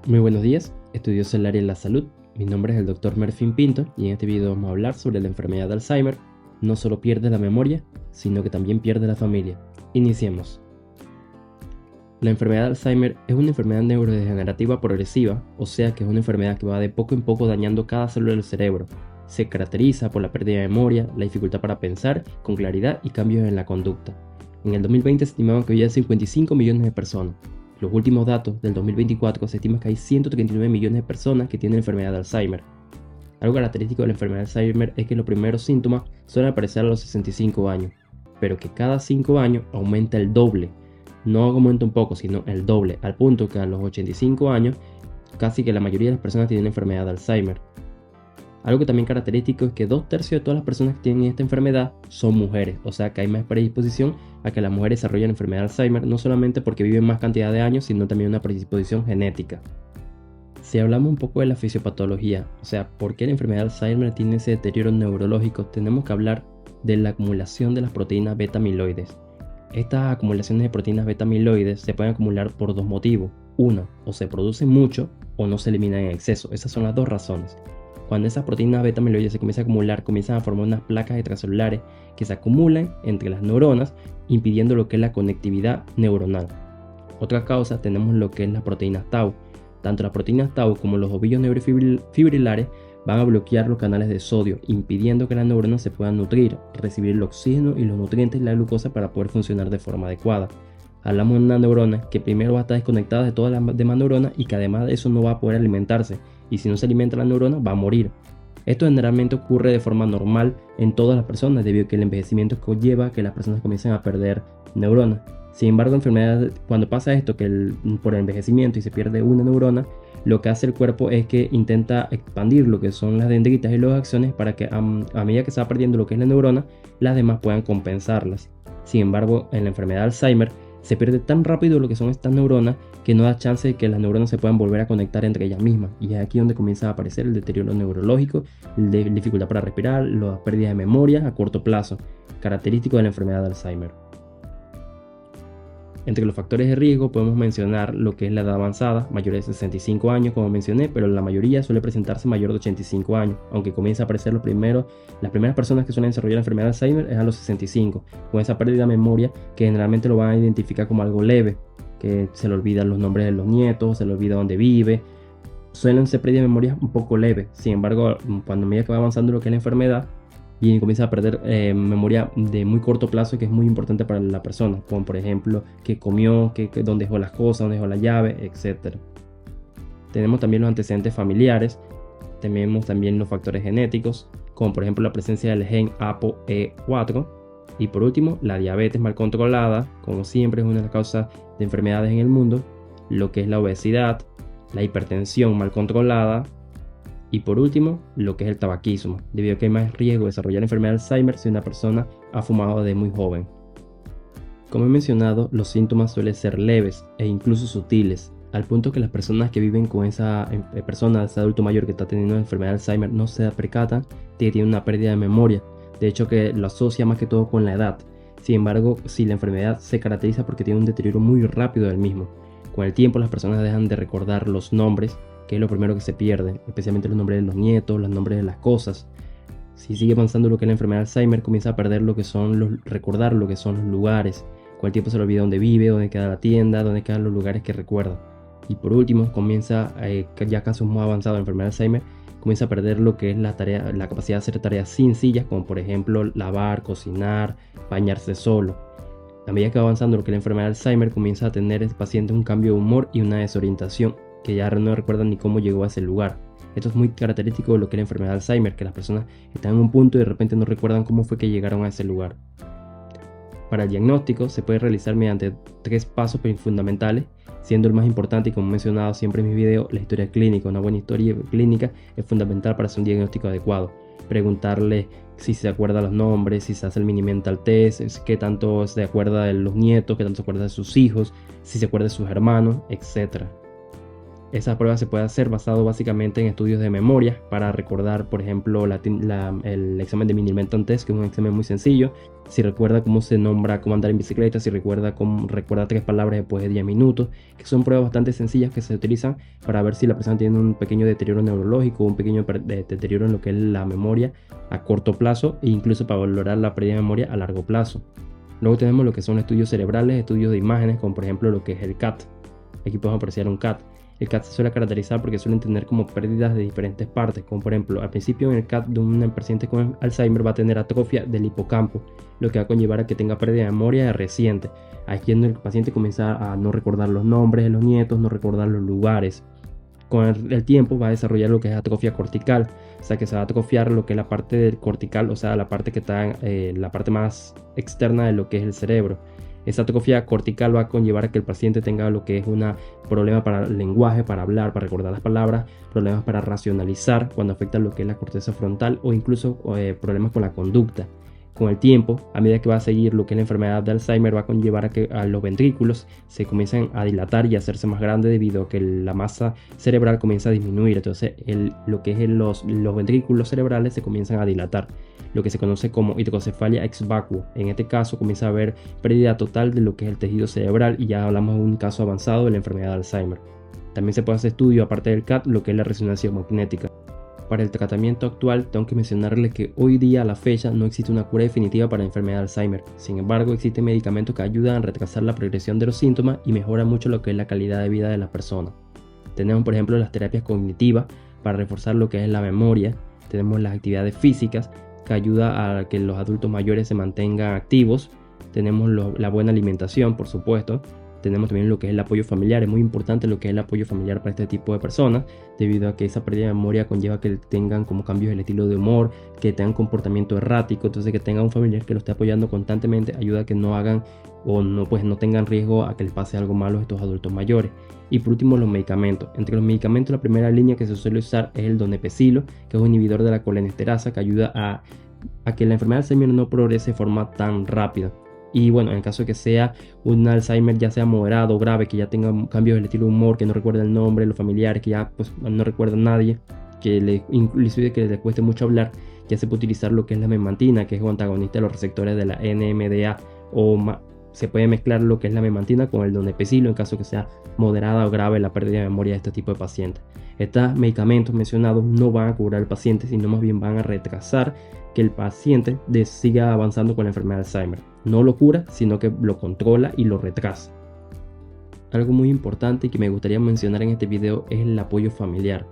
Muy buenos días, estudioso del área de la salud. Mi nombre es el Dr. Merfin Pinto y en este video vamos a hablar sobre la enfermedad de Alzheimer. No solo pierde la memoria, sino que también pierde la familia. Iniciemos. La enfermedad de Alzheimer es una enfermedad neurodegenerativa progresiva, o sea que es una enfermedad que va de poco en poco dañando cada célula del cerebro. Se caracteriza por la pérdida de memoria, la dificultad para pensar con claridad y cambios en la conducta. En el 2020 se estimaban que había 55 millones de personas. Los últimos datos del 2024 se estima que hay 139 millones de personas que tienen enfermedad de Alzheimer. Algo característico de la enfermedad de Alzheimer es que los primeros síntomas suelen aparecer a los 65 años, pero que cada 5 años aumenta el doble. No aumenta un poco, sino el doble, al punto que a los 85 años casi que la mayoría de las personas tienen enfermedad de Alzheimer. Algo que también característico es que 2/3 de todas las personas que tienen esta enfermedad son mujeres, o sea que hay más predisposición a que las mujeres desarrollen enfermedad de Alzheimer, no solamente porque viven más cantidad de años, sino también una predisposición genética. Si hablamos un poco de la fisiopatología, o sea, por qué la enfermedad de Alzheimer tiene ese deterioro neurológico, tenemos que hablar de la acumulación de las proteínas beta-amiloides. Estas acumulaciones de proteínas beta-amiloides se pueden acumular por dos motivos. Uno, o se producen mucho o no se eliminan en exceso. Esas son las dos razones. Cuando esas proteínas beta-amiloides se comienzan a acumular, comienzan a formar unas placas extracelulares que se acumulan entre las neuronas, impidiendo lo que es la conectividad neuronal. Otra causa tenemos lo que es las proteínas tau. Tanto las proteínas tau como los ovillos neurofibrilares van a bloquear los canales de sodio, impidiendo que las neuronas se puedan nutrir, recibir el oxígeno y los nutrientes y la glucosa para poder funcionar de forma adecuada. Hablamos de una neurona que primero va a estar desconectada de todas las demás neuronas y que además de eso no va a poder alimentarse, y si no se alimenta la neurona va a morir. Esto generalmente ocurre de forma normal en todas las personas debido a que el envejecimiento conlleva a que las personas comiencen a perder neuronas. Sin embargo, cuando pasa esto, por el envejecimiento y se pierde una neurona, lo que hace el cuerpo es que intenta expandir lo que son las dendritas y los axones para que a medida que se va perdiendo lo que es la neurona, las demás puedan compensarlas. Sin embargo, en la enfermedad de Alzheimer se pierde tan rápido lo que son estas neuronas que no da chance de que las neuronas se puedan volver a conectar entre ellas mismas. Y es aquí donde comienza a aparecer el deterioro neurológico, la dificultad para respirar, la pérdida de memoria a corto plazo, característico de la enfermedad de Alzheimer. Entre los factores de riesgo podemos mencionar lo que es la edad avanzada, mayor de 65 años como mencioné, pero la mayoría suele presentarse mayor de 85 años, aunque comienza a aparecer las primeras personas que suelen desarrollar la enfermedad de Alzheimer es a los 65, con esa pérdida de memoria que generalmente lo van a identificar como algo leve, que se le olvidan los nombres de los nietos, se le olvida dónde vive, suelen ser pérdidas de memoria un poco leves. Sin embargo, cuando a medida que va avanzando lo que es la enfermedad, y comienza a perder memoria de muy corto plazo, que es muy importante para la persona, como por ejemplo qué comió, dónde dejó las cosas, dónde dejó la llave, etc. Tenemos también los antecedentes familiares, tenemos también los factores genéticos, como por ejemplo la presencia del gen ApoE4, y por último la diabetes mal controlada, como siempre es una de las causas de enfermedades en el mundo, lo que es la obesidad, la hipertensión mal controlada, y por último, lo que es el tabaquismo, debido a que hay más riesgo de desarrollar enfermedad de Alzheimer si una persona ha fumado desde muy joven. Como he mencionado, los síntomas suelen ser leves e incluso sutiles, al punto que las personas que viven con esa persona, ese adulto mayor que está teniendo enfermedad de Alzheimer, no se percatan de que tiene una pérdida de memoria, de hecho que lo asocia más que todo con la edad. Sin embargo, si la enfermedad se caracteriza porque tiene un deterioro muy rápido del mismo, con el tiempo las personas dejan de recordar los nombres, que es lo primero que se pierde, especialmente los nombres de los nietos, los nombres de las cosas. Si sigue avanzando lo que es la enfermedad de Alzheimer, comienza a perder recordar lo que son los lugares. Con el tiempo se le olvida dónde vive, dónde queda la tienda, dónde quedan los lugares que recuerda. Y por último, comienza, ya casos muy avanzados de enfermedad de Alzheimer, comienza a perder lo que es la capacidad de hacer tareas sencillas, como por ejemplo lavar, cocinar, bañarse solo. A medida que va avanzando lo que es la enfermedad de Alzheimer, comienza a tener el paciente un cambio de humor y una desorientación, que ya no recuerdan ni cómo llegó a ese lugar. Esto es muy característico de lo que es la enfermedad de Alzheimer, que las personas están en un punto y de repente no recuerdan cómo fue que llegaron a ese lugar. Para el diagnóstico se puede realizar mediante 3 pasos fundamentales, siendo el más importante, y como he mencionado siempre en mis videos, la historia clínica. Una buena historia clínica es fundamental para hacer un diagnóstico adecuado. Preguntarle si se acuerda los nombres, si se hace el mini mental test, qué tanto se acuerda de los nietos, qué tanto se acuerda de sus hijos, si se acuerda de sus hermanos, etc. Esa prueba se puede hacer basado básicamente en estudios de memoria para recordar, por ejemplo, el examen de Mini-Mental Test, que es un examen muy sencillo. Si recuerda cómo se nombra cómo andar en bicicleta, si recuerda 3 palabras después de 10 minutos, que son pruebas bastante sencillas que se utilizan para ver si la persona tiene un pequeño deterioro neurológico, un pequeño deterioro en lo que es la memoria a corto plazo e incluso para valorar la pérdida de memoria a largo plazo. Luego tenemos lo que son estudios cerebrales, estudios de imágenes, como por ejemplo lo que es el CAT. Aquí podemos apreciar un CAT. El CAT se suele caracterizar porque suelen tener como pérdidas de diferentes partes, como por ejemplo al principio en el CAT de un paciente con Alzheimer va a tener atrofia del hipocampo, lo que va a conllevar a que tenga pérdida de memoria reciente. Aquí es donde el paciente comienza a no recordar los nombres de los nietos, no recordar los lugares. Con el tiempo va a desarrollar lo que es atrofia cortical, o sea que se va a atrofiar lo que es la parte del cortical, o sea la parte que está la parte más externa de lo que es el cerebro. Esa atrofia cortical va a conllevar a que el paciente tenga lo que es un problema para el lenguaje, para hablar, para recordar las palabras, problemas para racionalizar cuando afecta lo que es la corteza frontal o incluso problemas con la conducta. Con el tiempo, a medida que va a seguir lo que es la enfermedad de Alzheimer, va a conllevar a que a los ventrículos se comiencen a dilatar y a hacerse más grandes debido a que la masa cerebral comienza a disminuir. Entonces, lo que es los ventrículos cerebrales se comienzan a dilatar, lo que se conoce como hidrocefalia ex vacuo. En este caso, comienza a haber pérdida total de lo que es el tejido cerebral y ya hablamos de un caso avanzado de la enfermedad de Alzheimer. También se puede hacer estudio, aparte del CAT, lo que es la resonancia magnética. Para el tratamiento actual, tengo que mencionarle que hoy día a la fecha no existe una cura definitiva para la enfermedad de Alzheimer. Sin embargo, existen medicamentos que ayudan a retrasar la progresión de los síntomas y mejoran mucho lo que es la calidad de vida de la persona. Tenemos, por ejemplo, las terapias cognitivas para reforzar lo que es la memoria. Tenemos las actividades físicas que ayuda a que los adultos mayores se mantengan activos. Tenemos la buena alimentación, por supuesto. Tenemos también lo que es el apoyo familiar. Es muy importante lo que es el apoyo familiar para este tipo de personas, debido a que esa pérdida de memoria conlleva que tengan como cambios del estilo de humor, que tengan comportamiento errático. Entonces, que tenga un familiar que lo esté apoyando constantemente ayuda a que no hagan o no, pues, no tengan riesgo a que les pase algo malo a estos adultos mayores. Y por último, los medicamentos. Entre los medicamentos, la primera línea que se suele usar es el donepezilo, que es un inhibidor de la colinesterasa que ayuda a que la enfermedad de Alzheimer no progrese de forma tan rápida. Y bueno, en el caso de que sea un Alzheimer ya sea moderado o grave, que ya tenga cambios del estilo de humor, que no recuerda el nombre, los familiares, que ya pues no recuerda a nadie, inclusive que le cueste mucho hablar, ya se puede utilizar lo que es la memantina, que es un antagonista de los receptores de la NMDA, se puede mezclar lo que es la memantina con el donepezilo en caso que sea moderada o grave la pérdida de memoria de este tipo de pacientes. Estos medicamentos mencionados no van a curar al paciente, sino más bien van a retrasar que el paciente siga avanzando con la enfermedad de Alzheimer. No lo cura, sino que lo controla y lo retrasa. Algo muy importante y que me gustaría mencionar en este video es el apoyo familiar.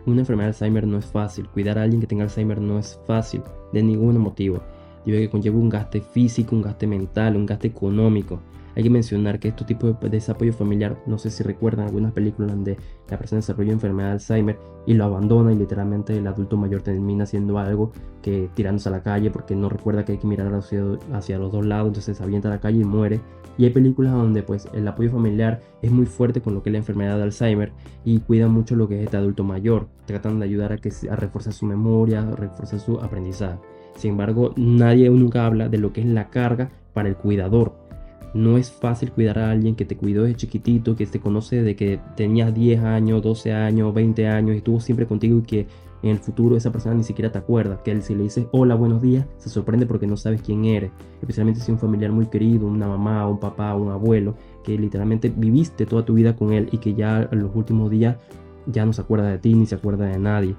Una enfermedad de Alzheimer no es fácil. Cuidar a alguien que tenga Alzheimer no es fácil, de ningún motivo. Debido a que conlleva un gasto físico, un gasto mental, un gasto económico. Hay que mencionar que estos tipos de desapoyo familiar, no sé si recuerdan algunas películas donde la persona desarrolla enfermedad de Alzheimer y lo abandona y literalmente el adulto mayor termina haciendo algo que tirándose a la calle porque no recuerda que hay que mirar hacia los dos lados, entonces se avienta a la calle y muere. Y hay películas donde pues el apoyo familiar es muy fuerte con lo que es la enfermedad de Alzheimer y cuidan mucho lo que es este adulto mayor, tratan de ayudar a reforzar su memoria, a reforzar su aprendizaje. Sin embargo, nadie nunca habla de lo que es la carga para el cuidador. No es fácil cuidar a alguien que te cuidó desde chiquitito, que te conoce desde que tenías 10 años, 12 años, 20 años y estuvo siempre contigo y que en el futuro esa persona ni siquiera te acuerda. Que si le dices hola, buenos días, se sorprende porque no sabes quién eres. Especialmente si es un familiar muy querido, una mamá, un papá, un abuelo, que literalmente viviste toda tu vida con él y que ya en los últimos días ya no se acuerda de ti ni se acuerda de nadie.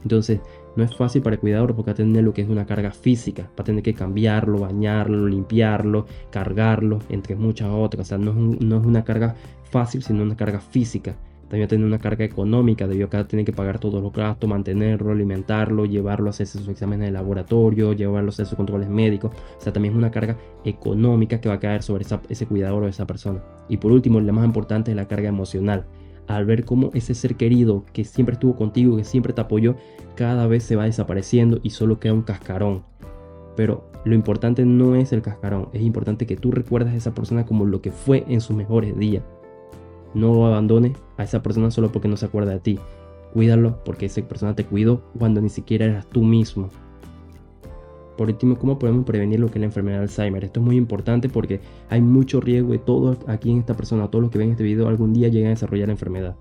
Entonces, no es fácil para el cuidador porque va a tener lo que es una carga física. Va a tener que cambiarlo, bañarlo, limpiarlo, cargarlo, entre muchas otras. O sea, no es una carga fácil, sino una carga física. También va a tener una carga económica, debido a que va a tener que pagar todos los gastos, mantenerlo, alimentarlo, llevarlo a hacerse sus exámenes de laboratorio, llevarlo a hacer sus controles médicos. O sea, también es una carga económica que va a caer sobre ese cuidador o esa persona. Y por último, la más importante es la carga emocional. Al ver cómo ese ser querido que siempre estuvo contigo, que siempre te apoyó, cada vez se va desapareciendo y solo queda un cascarón. Pero lo importante no es el cascarón, es importante que tú recuerdes a esa persona como lo que fue en sus mejores días. No abandones a esa persona solo porque no se acuerda de ti. Cuídalo porque esa persona te cuidó cuando ni siquiera eras tú mismo. Por último, ¿cómo podemos prevenir lo que es la enfermedad de Alzheimer? Esto es muy importante porque hay mucho riesgo de todos aquí en esta persona, todos los que ven este video algún día lleguen a desarrollar la enfermedad.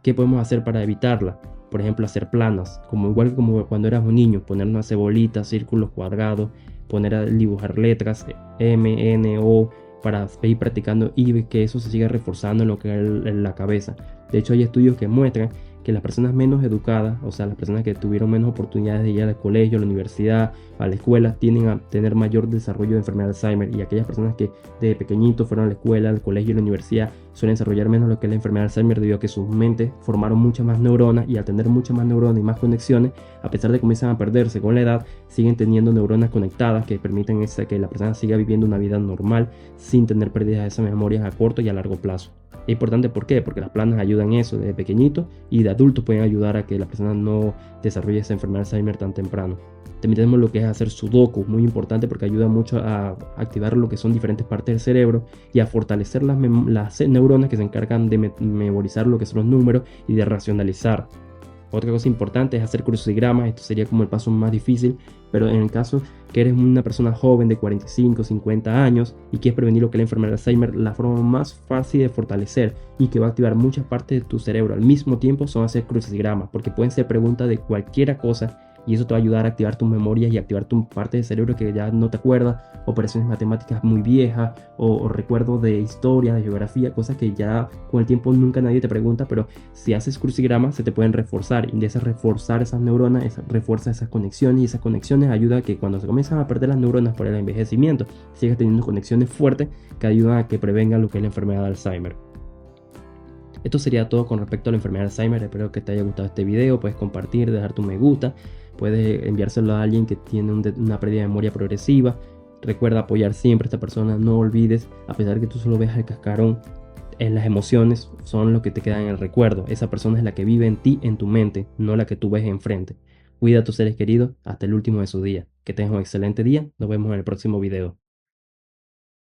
¿Qué podemos hacer para evitarla? Por ejemplo, hacer planas, como igual como cuando eras un niño, poner una cebolita, círculos cuadrados, poner a dibujar letras M, N, O, para ir practicando y que eso se siga reforzando en lo que es en la cabeza. De hecho, hay estudios que muestran que las personas menos educadas, o sea, las personas que tuvieron menos oportunidades de ir al colegio, a la universidad, a la escuela, tienden a tener mayor desarrollo de enfermedad de Alzheimer, y aquellas personas que de pequeñitos fueron a la escuela, al colegio y a la universidad suelen desarrollar menos lo que es la enfermedad de Alzheimer debido a que sus mentes formaron muchas más neuronas, y al tener muchas más neuronas y más conexiones, a pesar de que comienzan a perderse con la edad, siguen teniendo neuronas conectadas que permiten que la persona siga viviendo una vida normal sin tener pérdidas de esas memorias a corto y a largo plazo. Es importante, ¿por qué? Porque las planas ayudan en eso desde pequeñito, y de adultos pueden ayudar a que la persona no desarrolle esa enfermedad de Alzheimer tan temprano. También tenemos lo que es hacer sudoku, muy importante porque ayuda mucho a activar lo que son diferentes partes del cerebro y a fortalecer las neuronas que se encargan de memorizar lo que son los números y de racionalizar. Otra cosa importante es hacer crucigramas. Esto sería como el paso más difícil, pero en el caso que eres una persona joven de 45, 50 años y quieres prevenir lo que es la enfermedad de Alzheimer, la forma más fácil de fortalecer y que va a activar muchas partes de tu cerebro al mismo tiempo son hacer crucigramas, porque pueden ser preguntas de cualquier cosa y eso te va a ayudar a activar tus memorias y activar tu parte del cerebro que ya no te acuerdas, operaciones matemáticas muy viejas o recuerdos de historia, de geografía, cosas que ya con el tiempo nunca nadie te pregunta, pero si haces crucigramas se te pueden reforzar, y de ese reforzar esas neuronas, refuerza esas conexiones, y esas conexiones ayudan a que cuando se comienzan a perder las neuronas por el envejecimiento, sigas teniendo conexiones fuertes que ayudan a que prevengan lo que es la enfermedad de Alzheimer. Esto sería todo con respecto a la enfermedad de Alzheimer. Espero que te haya gustado este video. Puedes compartir, dejar tu me gusta, puedes enviárselo a alguien que tiene una pérdida de memoria progresiva. Recuerda apoyar siempre a esta persona, no olvides, a pesar de que tú solo veas el cascarón, las emociones son lo que te queda en el recuerdo. Esa persona es la que vive en ti, en tu mente, no la que tú ves enfrente. Cuida a tus seres queridos hasta el último de su día. Que tengas un excelente día. Nos vemos en el próximo video.